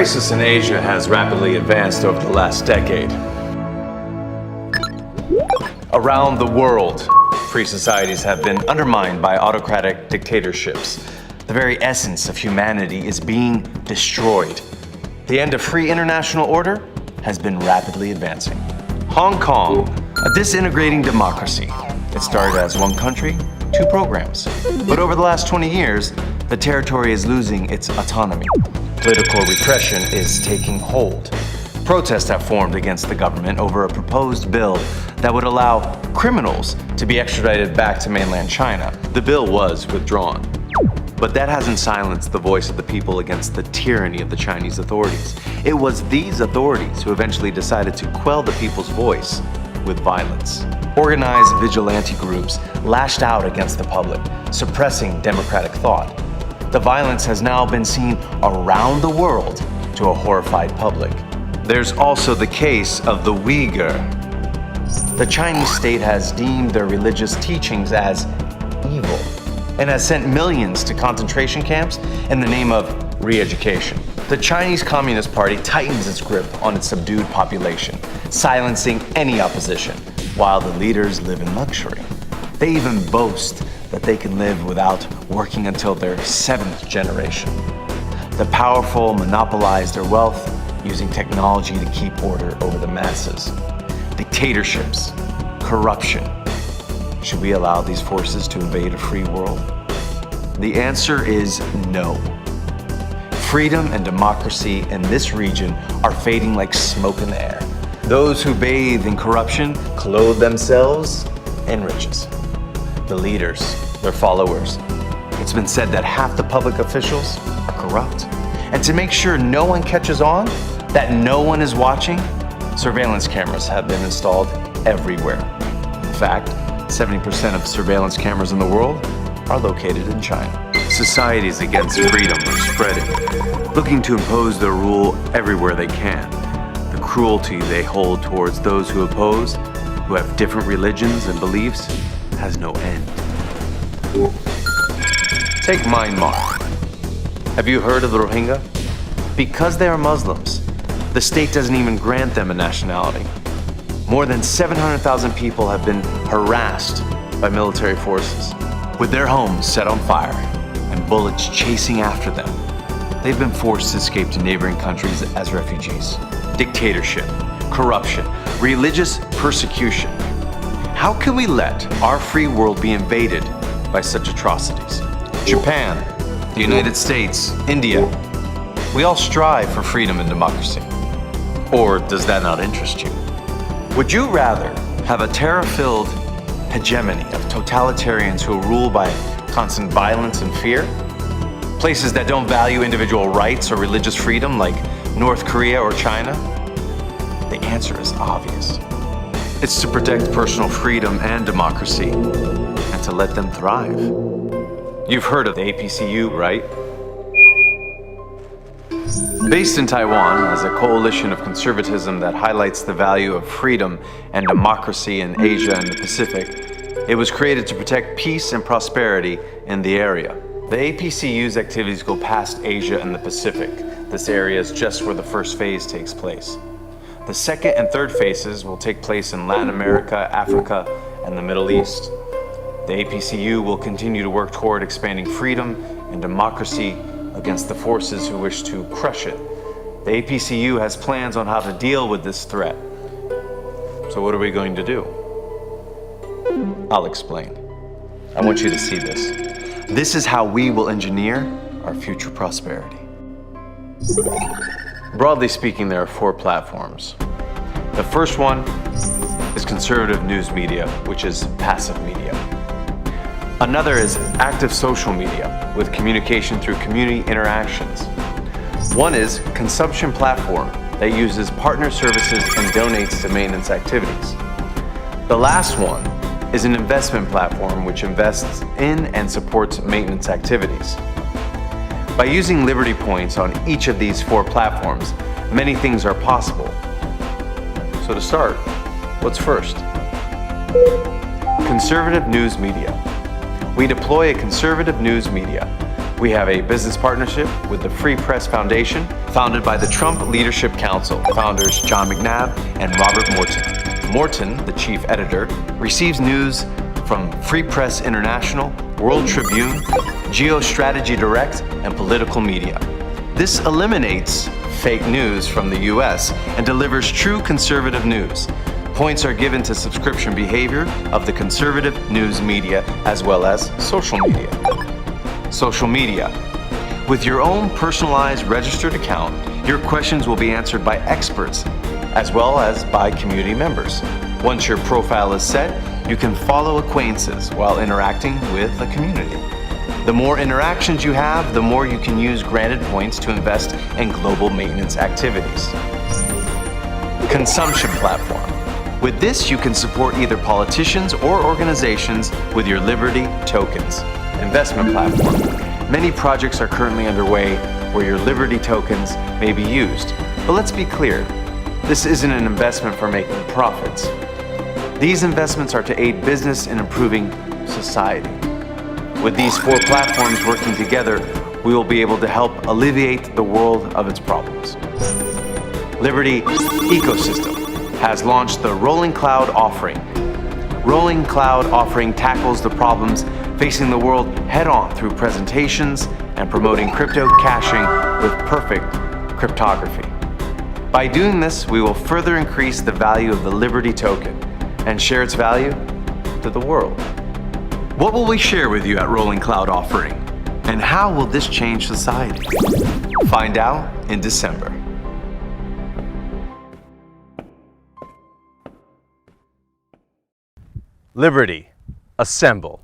crisis in Asia has rapidly advanced over the last decade. Around the world, free societies have been undermined by autocratic dictatorships. The very essence of humanity is being destroyed. The end of free international order has been rapidly advancing. Hong Kong, a disintegrating democracy. It started as one country, two programs. But over the last 20 years, the territory is losing its autonomy. Political repression is taking hold. Protests have formed against the government over a proposed bill that would allow criminals to be extradited back to mainland China. The bill was withdrawn. But that hasn't silenced the voice of the people against the tyranny of the Chinese authorities. It was these authorities who eventually decided to quell the people's voice with violence. Organized vigilante groups lashed out against the public, suppressing democratic thought. The violence has now been seen around the world to a horrified public. There's also the case of the Uyghur. The Chinese state has deemed their religious teachings as evil and has sent millions to concentration camps in the name of re-education. The Chinese Communist Party tightens its grip on its subdued population, silencing any opposition, while the leaders live in luxury. They even boast that they can live without working until their 7th generation. The powerful monopolize their wealth using technology to keep order over the masses. Dictatorships, corruption. Should we allow these forces to invade a free world? The answer is no. Freedom and democracy in this region are fading like smoke in the air. Those who bathe in corruption clothe themselves in riches. The leaders, their followers. It's been said that half the public officials are corrupt. And to make sure no one catches on, that no one is watching, surveillance cameras have been installed everywhere. In fact, 70% of surveillance cameras in the world are located in China. Societies against freedom are spreading, looking to impose their rule everywhere they can. The cruelty they hold towards those who oppose, who have different religions and beliefs, has no end. Take Myanmar. Have you heard of the Rohingya? Because they are Muslims, the state doesn't even grant them a nationality. More than 700,000 people have been harassed by military forces, with their homes set on fire and bullets chasing after them. They've been forced to escape to neighboring countries as refugees. Dictatorship, corruption, religious persecution. How can we let our free world be invaded by such atrocities? Japan, the United States, India, we all strive for freedom and democracy. Or does that not interest you? Would you rather have a terror-filled hegemony of totalitarians who rule by constant violence and fear? Places that don't value individual rights or religious freedom like North Korea or China? The answer is obvious. It's to protect personal freedom and democracy and to let them thrive. You've heard of the APCU, right? Based in Taiwan as a coalition of conservatism that highlights the value of freedom and democracy in Asia and the Pacific, it was created to protect peace and prosperity in the area. The APCU's activities go past Asia and the Pacific. This area is just where the first phase takes place. The second and third phases will take place in Latin America, Africa, and the Middle East. The APCU will continue to work toward expanding freedom and democracy against the forces who wish to crush it. The APCU has plans on how to deal with this threat. So what are we going to do? I'll explain. I want you to see this. This is how we will engineer our future prosperity. Broadly speaking, there are 4 platforms. The first one is conservative news media, which is passive media. Another is active social media, with communication through community interactions. One is consumption platform that uses partner services and donates to maintenance activities. The last one is an investment platform which invests in and supports maintenance activities. By using Liberty Points on each of these 4 platforms, many things are possible. So to start, what's first? Conservative news media. We deploy a conservative news media We have a business partnership with the Free Press Foundation, founded by the Trump Leadership Council, founders John McNabb and Robert Morton. Morton, the chief editor, receives news from Free Press International, World Tribune, Geostrategy Direct, and political media. This eliminates fake news from the US and delivers true conservative news. Points are given to subscription behavior of the conservative news media as well as social media. Social media. With your own personalized registered account, your questions will be answered by experts as well as by community members. Once your profile is set, you can follow acquaintances while interacting with the community. The more interactions you have, the more you can use granted points to invest in global maintenance activities. Consumption platform. With this, you can support either politicians or organizations with your Liberty tokens. Investment platform. Many projects are currently underway where your Liberty tokens may be used. But let's be clear, this isn't an investment for making profits. These investments are to aid business in improving society. With these 4 platforms working together, we will be able to help alleviate the world of its problems. Liberty Ecosystem has launched the Rolling Cloud offering. Rolling Cloud offering tackles the problems facing the world head-on through presentations and promoting crypto caching with perfect cryptography. By doing this, we will further increase the value of the Liberty token and share its value to the world. What will we share with you at Rolling Cloud offering? And how will this change society? Find out in December. Liberty, assemble.